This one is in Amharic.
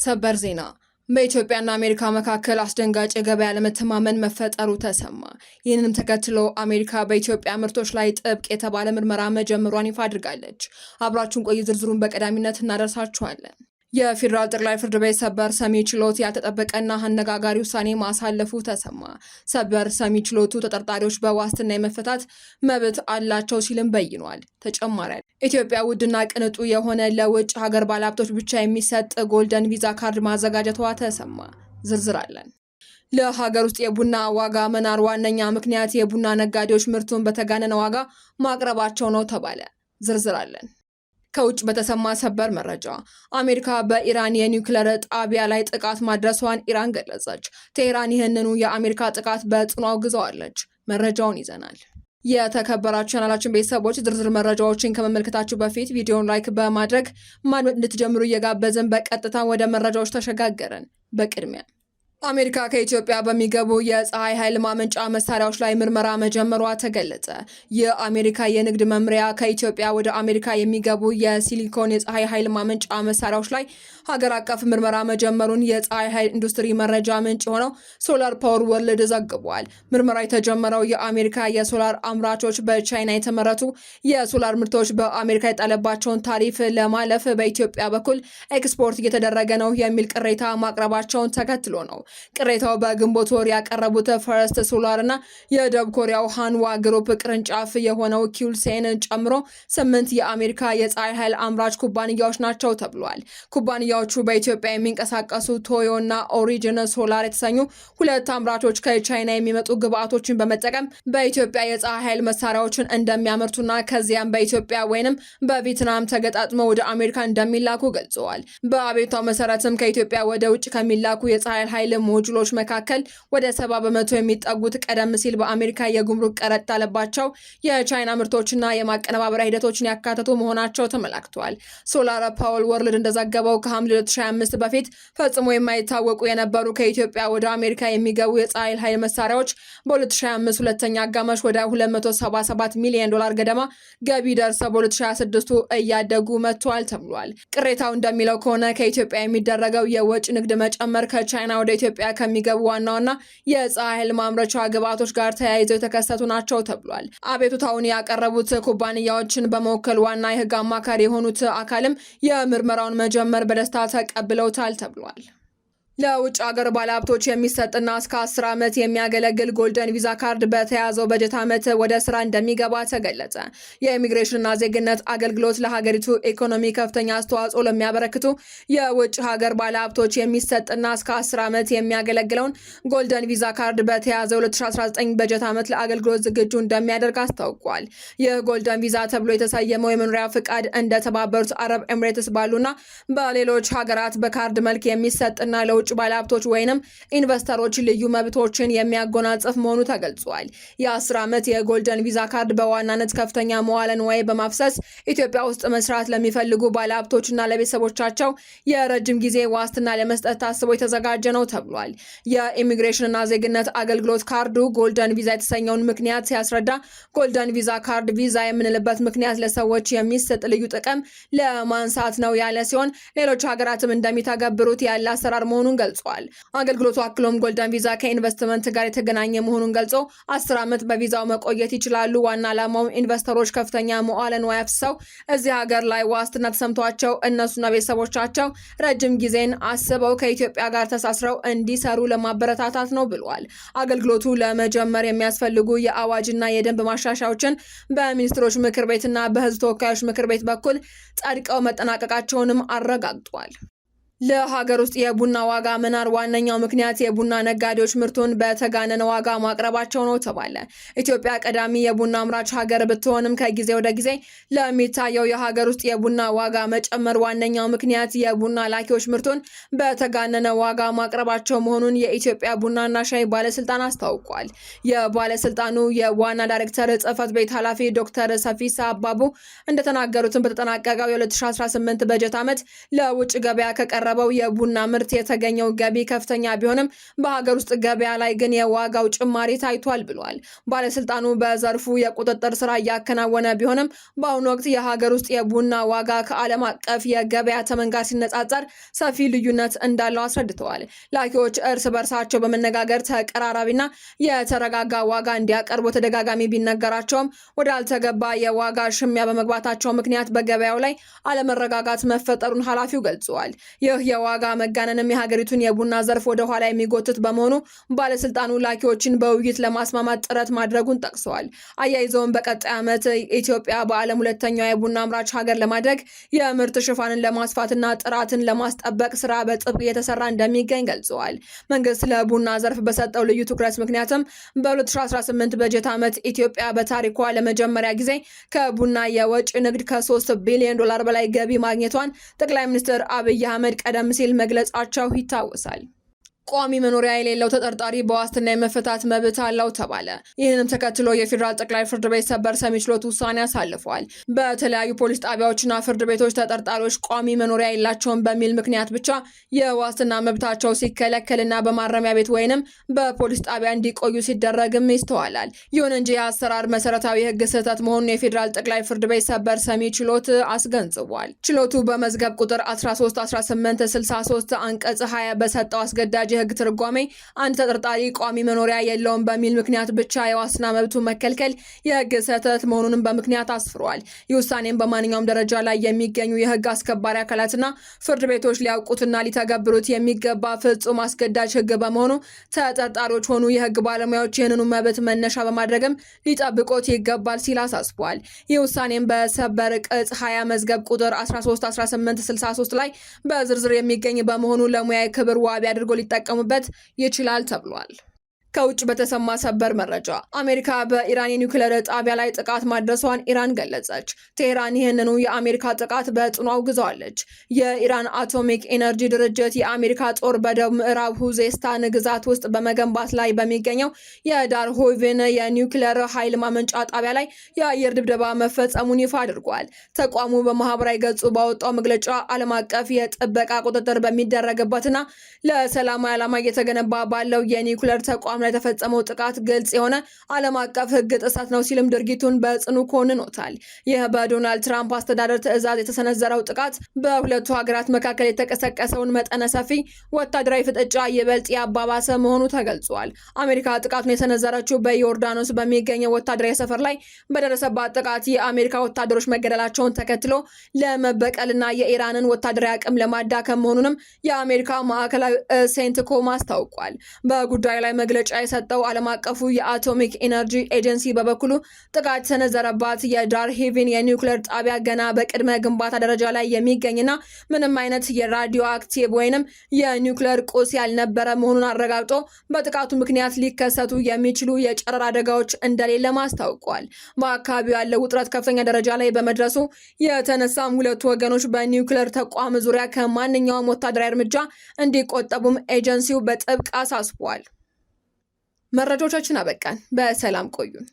ሰበር ዜና በኢትዮጵያና አሜሪካ መካከል አስደንጋጭ የገበያ ለመተማመን መፈጠሩ ተሰማ። ይህንንም ተከትሎ አሜሪካ በኢትዮጵያ ምርቶች ላይ ጥብቅ የተባለ ምርመራ መጀመሯን ይፋ አድርጋለች። አብራችሁን ቆዩ፣ ዝርዝሩን በቀዳሚነት እናደርሳችኋለን። የፌዴራል ጠቅላይ ፍርድ ቤት ሰበር ሰሚ ችሎት ያልተጠበቀና አነጋጋሪ ውሳኔ ማሳለፉ ተሰማ። ሰበር ሰሚ ችሎቱ ተጠርጣሪዎች በዋስትና የመፈታት መብት አላቸው ሲልም በይኗል። ተጨማሪ ኢትዮጵያ ውድና ቅንጡ የሆነ ለውጭ ሀገር ባለሀብቶች ብቻ የሚሰጥ ጎልደን ቪዛ ካርድ ማዘጋጀቷ ተሰማ። ዝርዝር አለን። ለሀገር ውስጥ የቡና ዋጋ መናር ዋነኛ ምክንያት የቡና ነጋዴዎች ምርቱን በተጋነነ ዋጋ ማቅረባቸው ነው ተባለ። ዝርዝር አለን። ከውጭ በተሰማ ሰበር መረጃ አሜሪካ በኢራን የኒውክሌር ጣቢያ ላይ ጥቃት ማድረሷን ኢራን ገለጸች። ቴህራን ይህንኑ የአሜሪካ ጥቃት በጽኑ አውግዘዋለች። መረጃውን ይዘናል። የተከበራችሁ ቻናላችን ቤተሰቦች ዝርዝር መረጃዎችን ከመመልከታችሁ በፊት ቪዲዮውን ላይክ በማድረግ ማድመጥ እንድትጀምሩ እየጋበዝን በቀጥታ ወደ መረጃዎች ተሸጋገረን። በቅድሚያ አሜሪካ ከኢትዮጵያ በሚገቡ የፀሐይ ኃይል ማመንጫ መሳሪያዎች ላይ ምርመራ መጀመሯ ተገለጸ። የአሜሪካ የንግድ መምሪያ ከኢትዮጵያ ወደ አሜሪካ የሚገቡ የሲሊኮን የፀሐይ ኃይል ማመንጫ መሳሪያዎች ላይ ሀገር አቀፍ ምርመራ መጀመሩን የፀሐይ ኃይል ኢንዱስትሪ መረጃ ምንጭ የሆነው ሶላር ፓወር ወርልድ ዘግቧል። ምርመራ የተጀመረው የአሜሪካ የሶላር አምራቾች በቻይና የተመረቱ የሶላር ምርቶች በአሜሪካ የጣለባቸውን ታሪፍ ለማለፍ በኢትዮጵያ በኩል ኤክስፖርት እየተደረገ ነው የሚል ቅሬታ ማቅረባቸውን ተከትሎ ነው። ቅሬታው በግንቦት ወር ያቀረቡት ፈረስት ሶላር እና የደቡብ ኮሪያው ሃንዋ ግሩፕ ቅርንጫፍ የሆነው ኪውልሴን ጨምሮ 8 የአሜሪካ የፀሐይ ኃይል አምራች ኩባንያዎች ናቸው ተብሏል። ኩባንያዎቹ በኢትዮጵያ የሚንቀሳቀሱ ቶዮ እና ኦሪጂን ሶላር የተሰኙ ሁለት አምራቾች ከቻይና የሚመጡ ግብአቶችን በመጠቀም በኢትዮጵያ የፀሐይ ኃይል መሳሪያዎችን እንደሚያመርቱና ከዚያም በኢትዮጵያ ወይንም በቪየትናም ተገጣጥመው ወደ አሜሪካ እንደሚላኩ ገልጸዋል። በአቤቷ መሰረትም ከኢትዮጵያ ወደ ውጭ ከሚላኩ የፀሐይ ኃይል ሞጁሎች መካከል ወደ 70% የሚጠጉት ቀደም ሲል በአሜሪካ የጉምሩክ ቀረጥ ያለባቸው የቻይና ምርቶችና የማቀነባበሪያ ሂደቶችን ያካተቱ መሆናቸው ተመላክቷል። ሶላር ፓወር ወርልድ እንደዘገበው ከሐምሌ 2025 በፊት ፈጽሞ የማይታወቁ የነበሩ ከኢትዮጵያ ወደ አሜሪካ የሚገቡ የፀሐይ ኃይል መሳሪያዎች በ2025 ሁለተኛ አጋማሽ ወደ $277 ሚሊዮን ገደማ ገቢ ደርሰው በ2026 እያደጉ መጥተዋል ተብሏል። ቅሬታው እንደሚለው ከሆነ ከኢትዮጵያ የሚደረገው የወጭ ንግድ መጨመር ከቻይና ወደ ኢትዮጵያ ከሚገቡ ዋና የፀሐይ ኃይል ማምረቻ ግብአቶች ጋር ተያይዘው የተከሰቱ ናቸው ተብሏል። አቤቱታውን ያቀረቡት ኩባንያዎችን በመወከል ዋና የህግ አማካሪ የሆኑት አካልም የምርመራውን መጀመር በደስታ ተቀብለውታል ተብሏል። ለውጭ ሀገር ባለሀብቶች የሚሰጥና እስከ 10 ዓመት የሚያገለግል ጎልደን ቪዛ ካርድ በተያዘው በጀት ዓመት ወደ ስራ እንደሚገባ ተገለጸ። የኢሚግሬሽንና ዜግነት አገልግሎት ለሀገሪቱ ኢኮኖሚ ከፍተኛ አስተዋጽኦ ለሚያበረክቱ የውጭ ሀገር ባለሀብቶች የሚሰጥና እስከ 10 ዓመት የሚያገለግለውን ጎልደን ቪዛ ካርድ በተያዘው 2019 በጀት ዓመት ለአገልግሎት ዝግጁ እንደሚያደርግ አስታውቋል። ይህ ጎልደን ቪዛ ተብሎ የተሰየመው የመኖሪያ ፍቃድ እንደ ተባበሩት አረብ ኤምሬትስ ባሉና በሌሎች ሀገራት በካርድ መልክ የሚሰጥና ለውጭ ባለሀብቶች ወይንም ኢንቨስተሮች ልዩ መብቶችን የሚያጎናጽፍ መሆኑ ተገልጿል። የ10 ዓመት የጎልደን ቪዛ ካርድ በዋናነት ከፍተኛ መዋለ ንዋይ በማፍሰስ ኢትዮጵያ ውስጥ መስራት ለሚፈልጉ ባለሀብቶችና ለቤተሰቦቻቸው የረጅም ጊዜ ዋስትና ለመስጠት ታስቦ የተዘጋጀ ነው ተብሏል። የኢሚግሬሽንና ዜግነት አገልግሎት ካርዱ ጎልደን ቪዛ የተሰኘውን ምክንያት ሲያስረዳ ጎልደን ቪዛ ካርድ ቪዛ የምንልበት ምክንያት ለሰዎች የሚሰጥ ልዩ ጥቅም ለማንሳት ነው ያለ ሲሆን ሌሎች ሀገራትም እንደሚተገብሩት ያለ አሰራር መሆኑን ገልጿል። አገልግሎቱ አክሎም ጎልደን ቪዛ ከኢንቨስትመንት ጋር የተገናኘ መሆኑን ገልጾ 10 ዓመት በቪዛው መቆየት ይችላሉ። ዋና ዓላማው ኢንቨስተሮች ከፍተኛ መዋዕለ ንዋይ አፍስሰው እዚህ ሀገር ላይ ዋስትና ተሰምቷቸው እነሱና ቤተሰቦቻቸው ረጅም ጊዜን አስበው ከኢትዮጵያ ጋር ተሳስረው እንዲሰሩ ለማበረታታት ነው ብሏል። አገልግሎቱ ለመጀመር የሚያስፈልጉ የአዋጅና የደንብ ማሻሻያዎችን በሚኒስትሮች ምክር ቤትና በሕዝብ ተወካዮች ምክር ቤት በኩል ጸድቀው መጠናቀቃቸውንም አረጋግጧል። ለሀገር ውስጥ የቡና ዋጋ መናር ዋነኛው ምክንያት የቡና ነጋዴዎች ምርቱን በተጋነነ ዋጋ ማቅረባቸው ነው ተባለ። ኢትዮጵያ ቀዳሚ የቡና አምራች ሀገር ብትሆንም ከጊዜ ወደ ጊዜ ለሚታየው የሀገር ውስጥ የቡና ዋጋ መጨመር ዋነኛው ምክንያት የቡና ላኪዎች ምርቱን በተጋነነ ዋጋ ማቅረባቸው መሆኑን የኢትዮጵያ ቡናና ሻይ ባለስልጣን አስታውቋል። የባለስልጣኑ የዋና ዳይሬክተር ጽህፈት ቤት ኃላፊ ዶክተር ሰፊሳ አባቡ እንደተናገሩትም በተጠናቀቀው የ2018 በጀት ዓመት ለውጭ ገበያ ከቀረ ከቀረበው የቡና ምርት የተገኘው ገቢ ከፍተኛ ቢሆንም በሀገር ውስጥ ገበያ ላይ ግን የዋጋው ጭማሪ ታይቷል ብሏል። ባለስልጣኑ በዘርፉ የቁጥጥር ስራ እያከናወነ ቢሆንም በአሁኑ ወቅት የሀገር ውስጥ የቡና ዋጋ ከዓለም አቀፍ የገበያ ተመን ጋር ሲነጻጸር ሰፊ ልዩነት እንዳለው አስረድተዋል። ላኪዎች እርስ በርሳቸው በመነጋገር ተቀራራቢና የተረጋጋ ዋጋ እንዲያቀርቡ ተደጋጋሚ ቢነገራቸውም ወዳልተገባ የዋጋ ሽሚያ በመግባታቸው ምክንያት በገበያው ላይ አለመረጋጋት መፈጠሩን ኃላፊው ገልጸዋል። ይህ የዋጋ መጋነንም የሀገሪቱን የቡና ዘርፍ ወደ ኋላ የሚጎትት በመሆኑ ባለስልጣኑ ላኪዎችን በውይይት ለማስማማት ጥረት ማድረጉን ጠቅሰዋል። አያይዘውም በቀጣይ ዓመት ኢትዮጵያ በዓለም ሁለተኛዋ የቡና አምራች ሀገር ለማድረግ የምርት ሽፋንን ለማስፋትና ጥራትን ለማስጠበቅ ስራ በጥብቅ እየተሰራ እንደሚገኝ ገልጸዋል። መንግስት ለቡና ዘርፍ በሰጠው ልዩ ትኩረት ምክንያትም በ2018 በጀት ዓመት ኢትዮጵያ በታሪኳ ለመጀመሪያ ጊዜ ከቡና የወጪ ንግድ ከ3 ቢሊዮን ዶላር በላይ ገቢ ማግኘቷን ጠቅላይ ሚኒስትር አብይ አህመድ ቀደም ሲል መግለጻቸው ይታወሳል። ቋሚ መኖሪያ የሌለው ተጠርጣሪ በዋስትና የመፈታት መብት አለው ተባለ። ይህንም ተከትሎ የፌዴራል ጠቅላይ ፍርድ ቤት ሰበር ሰሚ ችሎት ውሳኔ አሳልፏል። በተለያዩ ፖሊስ ጣቢያዎችና ፍርድ ቤቶች ተጠርጣሪዎች ቋሚ መኖሪያ የላቸውም በሚል ምክንያት ብቻ የዋስትና መብታቸው ሲከለከልና በማረሚያ ቤት ወይንም በፖሊስ ጣቢያ እንዲቆዩ ሲደረግም ይስተዋላል። ይሁን እንጂ የአሰራር መሰረታዊ የህግ ስህተት መሆኑን የፌዴራል ጠቅላይ ፍርድ ቤት ሰበር ሰሚ ችሎት አስገንዝቧል። ችሎቱ በመዝገብ ቁጥር 131863 አንቀጽ 20 በሰጠው አስገዳጅ የህግ ትርጓሜ አንድ ተጠርጣሪ ቋሚ መኖሪያ የለውም በሚል ምክንያት ብቻ የዋስትና መብቱ መከልከል የህግ ስህተት መሆኑንም በምክንያት አስፍሯል። ይህ ውሳኔም በማንኛውም ደረጃ ላይ የሚገኙ የህግ አስከባሪ አካላትና ፍርድ ቤቶች ሊያውቁትና ሊተገብሩት የሚገባ ፍጹም አስገዳጅ ህግ በመሆኑ ተጠርጣሪዎች ሆኑ የህግ ባለሙያዎች ይህንኑ መብት መነሻ በማድረግም ሊጠብቁት ይገባል ሲል አሳስቧል። ይህ ውሳኔም በሰበር ቅጽ 20 መዝገብ ቁጥር 131863 ላይ በዝርዝር የሚገኝ በመሆኑ ለሙያዊ ክብር ዋቢ አድርጎ ሊጠቀሙበት ይችላል ተብሏል። ከውጭ በተሰማ ሰበር መረጃ አሜሪካ በኢራን የኒውክሌር ጣቢያ ላይ ጥቃት ማድረሷን ኢራን ገለጸች። ቴህራን ይህንኑ የአሜሪካ ጥቃት በጽኑ አውግዛለች። የኢራን አቶሚክ ኤነርጂ ድርጅት የአሜሪካ ጦር በደቡብ ምዕራብ ሁዜስታን ግዛት ውስጥ በመገንባት ላይ በሚገኘው የዳርሆቭን የኒውክሌር ኃይል ማመንጫ ጣቢያ ላይ የአየር ድብደባ መፈጸሙን ይፋ አድርጓል። ተቋሙ በማህበራዊ ገጹ ባወጣው መግለጫ ዓለም አቀፍ የጥበቃ ቁጥጥር በሚደረግበትና ለሰላማዊ ዓላማ እየተገነባ ባለው የኒውክሌር ተቋም ላይ የተፈጸመው ጥቃት ግልጽ የሆነ ዓለም አቀፍ ሕግ ጥሰት ነው ሲልም ድርጊቱን በጽኑ ኮንኖታል። ይህ በዶናልድ ትራምፕ አስተዳደር ትዕዛዝ የተሰነዘረው ጥቃት በሁለቱ ሀገራት መካከል የተቀሰቀሰውን መጠነ ሰፊ ወታደራዊ ፍጥጫ ይበልጥ ያባባሰ መሆኑ ተገልጿል። አሜሪካ ጥቃቱን የሰነዘረችው በዮርዳኖስ በሚገኘው ወታደራዊ ሰፈር ላይ በደረሰባት ጥቃት የአሜሪካ ወታደሮች መገደላቸውን ተከትሎ ለመበቀልና የኢራንን ወታደራዊ አቅም ለማዳከም መሆኑንም የአሜሪካ ማዕከላዊ ሴንትኮም አስታውቋል። በጉዳዩ ላይ መግለጫ የሰጠው ዓለም አቀፉ የአቶሚክ ኤነርጂ ኤጀንሲ በበኩሉ ጥቃት የተሰነዘረባት የዳርሄቭን የኒውክሌር ጣቢያ ገና በቅድመ ግንባታ ደረጃ ላይ የሚገኝና ምንም አይነት የራዲዮ አክቲቭ ወይንም የኒውክሌር ቁስ ያልነበረ መሆኑን አረጋግጦ በጥቃቱ ምክንያት ሊከሰቱ የሚችሉ የጨረር አደጋዎች እንደሌለ አስታውቋል። በአካባቢው ያለው ውጥረት ከፍተኛ ደረጃ ላይ በመድረሱ የተነሳም ሁለቱ ወገኖች በኒውክሌር ተቋም ዙሪያ ከማንኛውም ወታደራዊ እርምጃ እንዲቆጠቡም ኤጀንሲው በጥብቅ አሳስቧል። መረጃዎቻችን አበቃን። በሰላም ቆዩን።